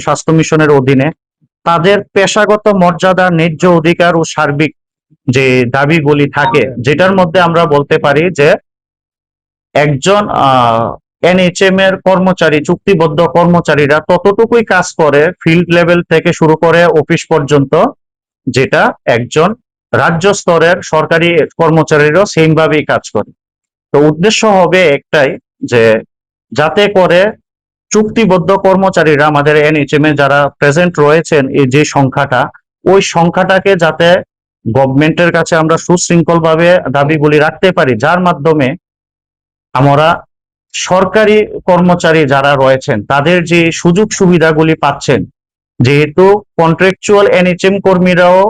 স্বাস্থ্য মিশনের অধীনে তাদের পেশাগত মর্যাদা, ন্যায্য অধিকার ও সার্বিক যে দাবিগুলি থাকে, যেটার মধ্যে আমরা বলতে পারি যে একজন এনএইচএম এর কর্মচারী, চুক্তিবদ্ধ কর্মচারীরা ততটুকুই কাজ করে ফিল্ড লেভেল থেকে শুরু করে অফিস পর্যন্ত, যেটা একজন রাজ্য স্তরের সরকারি কর্মচারীরাও সেম ভাবেই কাজ করে। তো উদ্দেশ্য হবে একটাই, যে যাতে করে চুক্তিবদ্ধ কর্মচারীরা আমাদের এনএইচএম এ যারা প্রেজেন্ট রয়েছেন, এই যে সংখ্যাটা, ওই সংখ্যাটাকে যাতে গভর্নমেন্টের কাছে আমরা সুশৃঙ্খল ভাবে দাবিগুলি রাখতে পারি, যার মাধ্যমে আমরা সরকারি কর্মচারী যারা রয়েছেন তাদের যে সুযোগ সুবিধাগুলি পাচ্ছেন, যেহেতু কন্ট্রাকচুয়াল এনএইচএম কর্মীরাও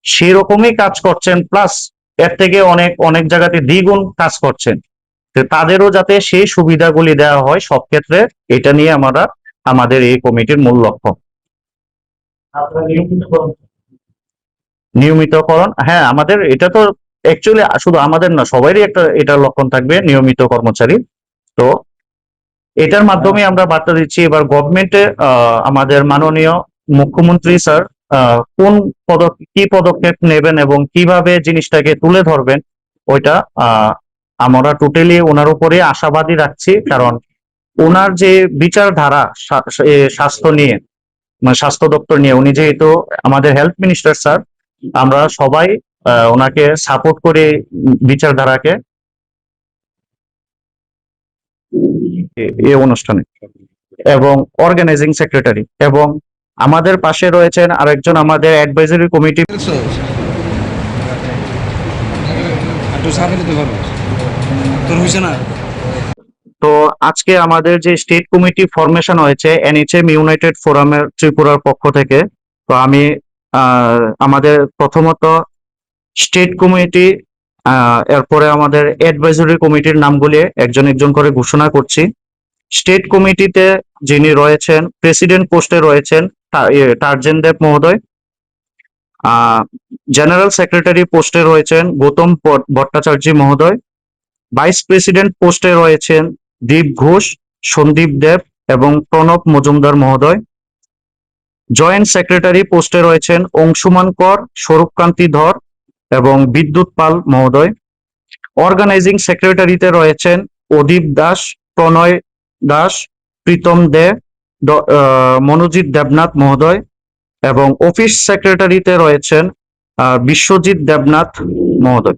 সেরকমই কাজ করছেন, প্লাস এর থেকে অনেক অনেক জায়গাতে দ্বিগুণ কাজ করছেন, তাদেরও যাতে সেই সুবিধাগুলি দেওয়া হয় সব ক্ষেত্রে, এটা নিয়ে আমরা আমাদের এই কমিটির মূল লক্ষ্য। নিয়মিতকরণ, হ্যাঁ, আমাদের এটা তো অ্যাকচুয়ালি শুধু আমাদের না, সবারই একটা এটার লক্ষণ থাকবে, নিয়মিত কর্মচারী। তো এটার মাধ্যমে আমরা বার্তা দিচ্ছি। এবার গভর্নমেন্টে আমাদের মাননীয় মুখ্যমন্ত্রী স্যার কোন কি পদক্ষেপ নেবেন এবং কিভাবে জিনিসটাকে তুলে ধরবেন, ওইটা আমরা টোটালি ওনার উপরে আশাবাদী রাখছি। কারণ ওনার যে বিচারধারা স্বাস্থ্য নিয়ে, মানে স্বাস্থ্য দপ্তর নিয়ে, উনি যেহেতু আমাদের হেলথ মিনিস্টার স্যার, আমরা সবাই ওনাকে সাপোর্ট করে বিচারধারাকে এই অনুষ্ঠানে, এবং অর্গানাইজিং সেক্রেটারি, এবং আমাদের পাশে রয়েছেন আরেকজন আমাদের অ্যাডভাইজারি কমিটি। তো আজকে আমাদের যে স্টেট কমিটি ফরমেশন হয়েছে এনএইচএম ইউনাইটেড ফোরামের ত্রিপুরার পক্ষ থেকে, তো আমি আমাদের প্রথমত স্টেট কমিটি, এরপরে আমাদের অ্যাডভাইজারি কমিটির নামগুলি একজন একজন করে ঘোষণা করছি। স্টেট কমিটিতে যিনি রয়েছেন, প্রেসিডেন্ট পোস্টে রয়েছেন টার্জেন দেব মহোদয়। জেনারেল সেক্রেটারি পোস্টে রয়েছেন গৌতম ভট্টাচার্য মহোদয়। ভাইস প্রেসিডেন্ট পোস্টে রয়েছেন দীপ ঘোষ, সন্দীপ দেব এবং প্রণব মজুমদার মহোদয়। জয়েন্ট সেক্রেটারি পোস্টে রয়েছেন অংশুমান কর, স্বরূপকান্তি ধর এবং বিদ্যুৎ পাল মহোদয়। অর্গানাইজিং সেক্রেটারিতে রয়েছেন অদীপ দাস, প্রণয় দাস, প্রীতম দে, মনোজিৎ দেবনাথ মহোদয়। এবং অফিস সেক্রেটারিতে রয়েছেন বিশ্বজিৎ দেবনাথ মহোদয়।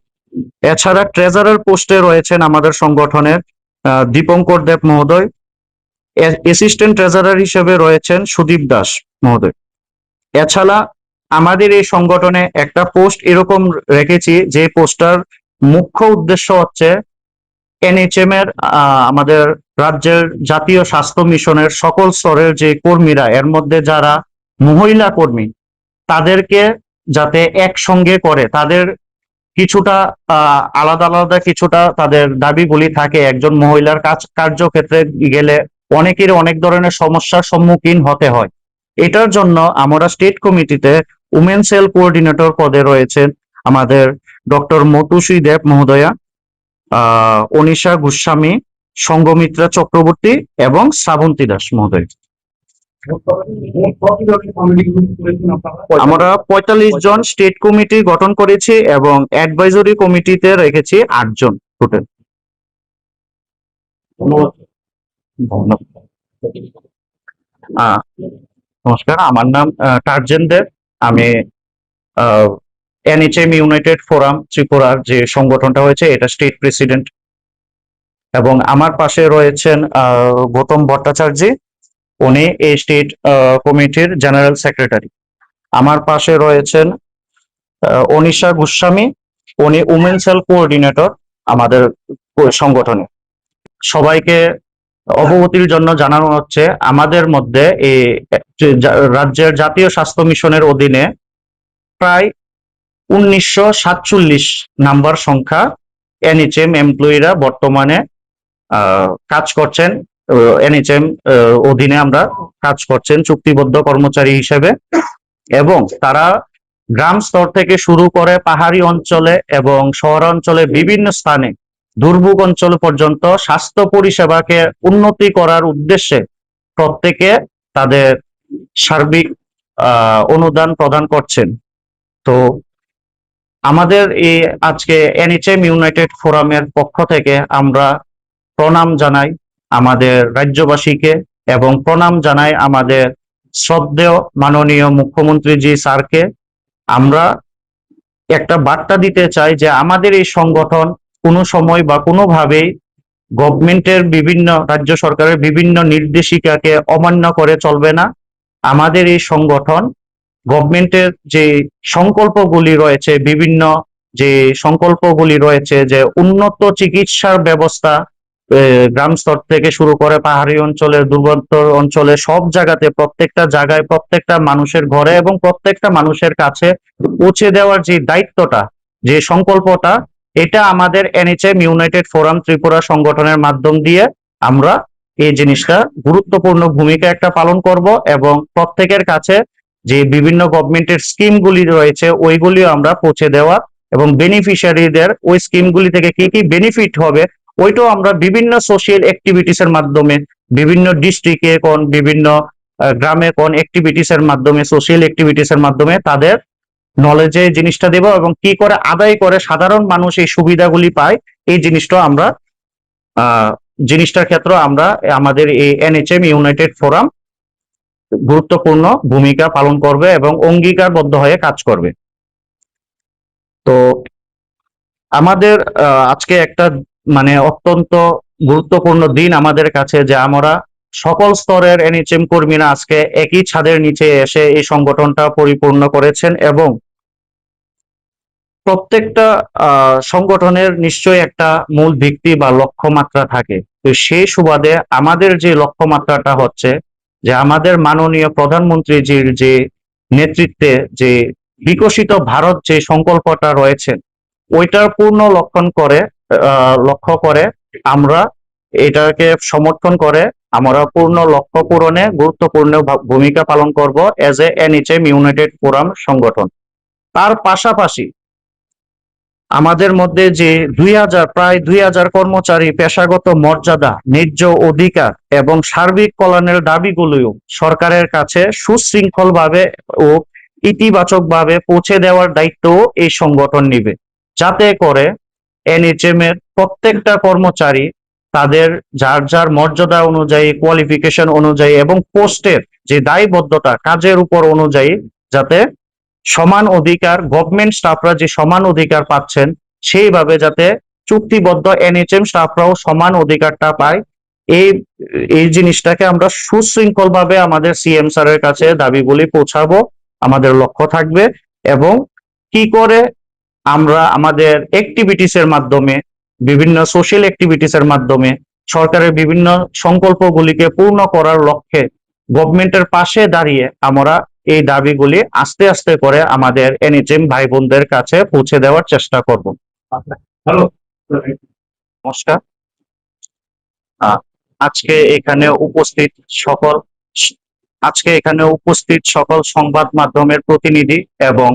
এছাড়া ট্রেজারার পোস্টে রয়েছেন আমাদের সংগঠনের দীপঙ্কর দেব মহোদয়। অ্যাসিস্ট্যান্ট ট্রেজারার হিসেবে রয়েছেন সুদীপ দাস মহোদয়। এছাড়া আমাদের এই সংগঠনে একটা পোস্ট এরকম রেখেছি, যে পোস্টার মুখ্য উদ্দেশ্য হচ্ছে এনএইচএম এর আমাদের রাজ্যের জাতীয় স্বাস্থ্য মিশনের সকল স্তরের যে কর্মীরা, এর মধ্যে যারা মহিলা কর্মী, তাদেরকে যাতে একসঙ্গে করে, তাদের কিছুটা আলাদা আলাদা কিছুটা তাদের দাবিগুলি থাকে। একজন মহিলার কার্যক্ষেত্রে গেলে অনেকের অনেক ধরনের সমস্যার সম্মুখীন হতে হয়। এটার জন্য আমরা স্টেট কমিটিতে উমেন সেল কোঅর্ডিনেটর পদে রয়েছেন আমাদের ডক্টর মতুশ্রী দেব মহোদয়া, অনিশা গোস্বামী, সঙ্গমিত্রা চক্রবর্তী এবং শ্রাবন্তী দাস মহোদয়। আমরা 45 জন স্টেট কমিটি গঠন করেছি এবং অ্যাডভাইজরি কমিটিতে রেখেছি 8 জন টোটাল। নমস্কার, আমার নাম টার্জেন দেব। আমি এনএইচএম ইউনাইটেড ফোরাম ত্রিপুরার যে সংগঠনটা হয়েছে, এটা স্টেট প্রেসিডেন্ট। এবং আমার পাশে রয়েছেন গৌতম ভট্টাচার্য, উনি এই স্টেট কমিটির জেনারেল সেক্রেটারি। আমার পাশে রয়েছেন অনিশা গোস্বামী, উনি উমেন সেল কোঅর্ডিনেটর আমাদের সংগঠনে। সবাইকে অবগতির জন্য জানানো হচ্ছে, আমাদের মধ্যে এই রাজ্যের জাতীয় স্বাস্থ্য মিশনের অধীনে প্রায় 1947 নাম্বার সংখ্যা এনএইচএম এমপ্লয়িরা বর্তমানে কাজ করছেন। এনএইচএম অধীনে আমরা কাজ করছেন চুক্তিবদ্ধ কর্মচারী হিসেবে, এবং তারা গ্রাম স্তর থেকে শুরু করে পাহাড়ি অঞ্চলে এবং শহরাঞ্চলে বিভিন্ন স্থানে, দুর্ভোগ অঞ্চল পর্যন্ত স্বাস্থ্য পরিষেবাকে উন্নতি করার উদ্দেশ্যে প্রত্যেকে তাদের সার্বিক অনুদান প্রদান করছেন। তো আমাদের এই আজকে এনএচএম ইউনাইটেড ফোরামের পক্ষ থেকে আমরা প্রণাম জানাই আমাদের রাজ্যবাসীকে এবং প্রণাম জানাই আমাদের শ্রদ্ধেয় মাননীয় মুখ্যমন্ত্রী জি স্যারকে। আমরা একটা বার্তা দিতে চাই যে আমাদের এই সংগঠন কোনো সময় বা কোনোভাবেই গভর্নমেন্টের বিভিন্ন রাজ্য সরকারের বিভিন্ন নির্দেশিকাকে অমান্য করে চলবে না। আমাদের এই সংগঠন গভর্নমেন্টের যে সংকল্পগুলি রয়েছে, বিভিন্ন যে সংকল্পগুলি রয়েছে যে উন্নত চিকিৎসার ব্যবস্থা গ্রাম স্তর থেকে শুরু করে পাহাড়ি অঞ্চলের দুর্গত অঞ্চলে সব জায়গাতে প্রত্যেকটা জায়গায় প্রত্যেকটা মানুষের ঘরে এবং প্রত্যেকটা মানুষের কাছে পৌঁছে দেওয়ার যে দায়িত্বটা, যে সংকল্পটা, এটা আমাদের এনএচএম ইউনাইটেড ফোরাম ত্রিপুরা সংগঠনের মাধ্যম দিয়ে আমরা এই জিনিসটা গুরুত্বপূর্ণ ভূমিকা একটা পালন করব এবং প্রত্যেকের কাছে যে বিভিন্ন গভর্নমেন্টের স্কিমগুলি রয়েছে ওইগুলিও আমরা পৌঁছে দেওয়া এবং বেনিফিশিয়ারিদের ওই স্কিমগুলি থেকে কি কি বেনিফিট হবে ওইটাও আমরা বিভিন্ন সোশিয়াল অ্যাক্টিভিটিস এর মাধ্যমে বিভিন্ন ডিস্ট্রিক্টে কোন বিভিন্ন গ্রামে কোন অ্যাক্টিভিটিস এর মাধ্যমে সোশিয়াল অ্যাক্টিভিটিস এর মাধ্যমে তাদের নলেজে জিনিসটা দেব এবং কি করে আদায় করে সাধারণ মানুষ এই সুবিধাগুলি পায় এই জিনিসটা আমরা জিনিসটার ক্ষেত্রে আমরা আমাদের এই এনএচএম ইউনাইটেড ফোরাম গুরুত্বপূর্ণ ভূমিকা পালন করবে এবং অঙ্গীকারবদ্ধ হয়ে কাজ করবে। তো আমাদের আজকে একটা মানে অত্যন্ত গুরুত্বপূর্ণ দিন আমাদের কাছে যে আমরা সকল স্তরের এনএচএম কর্মীরা আজকে একই ছাদের নিচে এসে এই সংগঠনটা পরিপূর্ণ করেছেন এবং প্রত্যেকটা সংগঠনের নিশ্চয়ই একটা মূল ভিত্তি বা লক্ষ্যমাত্রা থাকে। তো সেই সুবাদে আমাদের যে লক্ষ্যমাত্রাটা হচ্ছে যে আমাদের মাননীয় প্রধানমন্ত্রীজির যে নেতৃত্বে যে বিকশিত ভারত যে সংকল্পটা রয়েছে ওইটার পূর্ণ লক্ষ্য করে আমরা এটাকে সমর্থন করে আমরা পূর্ণ লক্ষ্য পূরণে গুরুত্বপূর্ণ ভূমিকা পালন করব as a NHM United forum সংগঠন। তার পাশাপাশি আমাদের মধ্যে যে প্রায় 2000 কর্মচারী পেশাগত মর্যাদা, ন্যায্য অধিকার এবং সার্বিক কল্যাণের দাবিগুলিও সরকারের কাছে সুশৃঙ্খলভাবে ও ইতিবাচকভাবে পৌঁছে দেওয়ার দায়িত্বও এই সংগঠন নিবে, যাতে করে এনএচএম এর প্রত্যেকটা কর্মচারী তাদের যার যার মর্যাদা অনুযায়ী, কোয়ালিফিকেশন অনুযায়ী এবং পোস্টের যে দায়বদ্ধতা কাজের উপর অনুযায়ী যাতে সমান অধিকার, গভর্নমেন্ট স্টাফরা যে সমান অধিকার পাচ্ছেন সেইভাবে যাতে চুক্তিবদ্ধ এনএচএম স্টাফরাও সমান অধিকারটা পায় এই এই জিনিসটাকে আমরা সুশৃঙ্খল ভাবে আমাদের সিএম স্যারের কাছে দাবিগুলি পৌঁছাবো আমাদের লক্ষ্য থাকবে। এবং কি করে আমরা আমাদের অ্যাক্টিভিটিস এর মাধ্যমে, বিভিন্ন সোশ্যাল অ্যাক্টিভিটিস এর মাধ্যমে সরকারের বিভিন্ন সংকল্পগুলিকে পূর্ণ করার লক্ষ্যে গভর্নমেন্টের পাশে দাঁড়িয়ে আমরা এই দাবিগুলি আস্তে আস্তে করে আমাদের এনএচএম ভাই বোনদের কাছে পৌঁছে দেওয়ার চেষ্টা করব। হ্যালো, নমস্কার। আজকে এখানে উপস্থিত সকল সংবাদ মাধ্যমের প্রতিনিধি এবং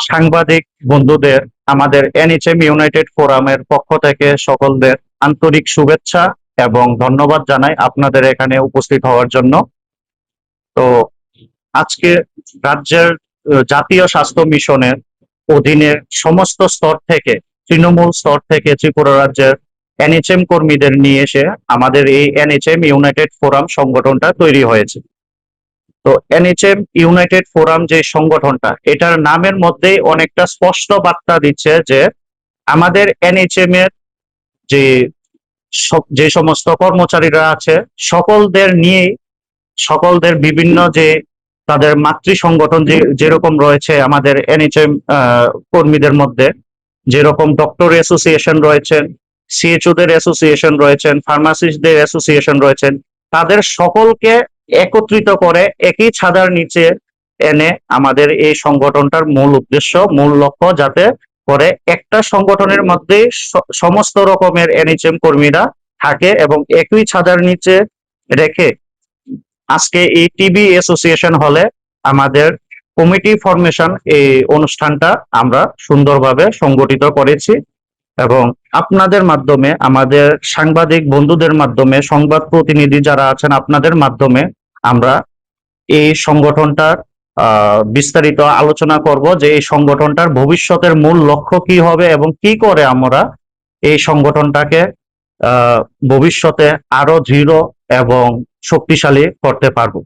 সাংবাদিক বন্ধুদের আমাদের এনএচএম ইউনাইটেড ফোরামের পক্ষ থেকে সকলদের আন্তরিক শুভেচ্ছা এবং ধন্যবাদ জানাই আপনাদের এখানে উপস্থিত হওয়ার জন্য। তো আজকে রাজ্যের জাতীয় স্বাস্থ্য মিশনের অধীনে সমস্ত স্তর থেকে, তৃণমূল স্তর থেকে ত্রিপুরা রাজ্যের এনএচএম কর্মীদের নিয়ে এসে আমাদের এই এনএচএম ইউনাইটেড ফোরাম সংগঠনটা তৈরি হয়েছে। তো এনএচএম ইউনাইটেড ফোরাম যে সংগঠনটা, এটার নামের মধ্যেই অনেকটা স্পষ্ট বার্তা দিচ্ছে যে আমাদের এনএচএম এর যে সমস্ত কর্মচারীরা আছে সকলদের বিভিন্ন যে তাদের মাতৃ সংগঠন যেরকম রয়েছে আমাদের এনএচএম কর্মীদের মধ্যে, যেরকম ডক্টর অ্যাসোসিয়েশন রয়েছেন, সিএচওদের অ্যাসোসিয়েশন রয়েছেন, ফার্মাসিস্টদের অ্যাসোসিয়েশন রয়েছেন, তাদের সকলকে একত্রিত করে একই ছাতার নিচে এনে আমাদের এই সংগঠনটার মূল উদ্দেশ্য, মূল লক্ষ্য যাতে করে একটা সংগঠনের মধ্যে সমস্ত রকমের এনএচএম কর্মীরা থাকে এবং একই ছাতার নিচে রেখে আজকে এই টিবি অ্যাসোসিয়েশন হলে আমাদের কমিটি ফরমেশন এই অনুষ্ঠানটা আমরা সুন্দরভাবে সংগঠিত করেছি এবং আপনাদের মাধ্যমে, আমাদের সাংবাদিক বন্ধুদের মাধ্যমে, সংবাদ প্রতিনিধি যারা আছেন আপনাদের মাধ্যমে আমরা এই সংগঠনটার বিস্তারিত আলোচনা করব যে এই সংগঠনটার ভবিষ্যতের মূল লক্ষ্য কি হবে এবং কি করে আমরা এই সংগঠনটাকে ভবিষ্যতে আরো দৃঢ় এবং শক্তিশালী করতে পারবো।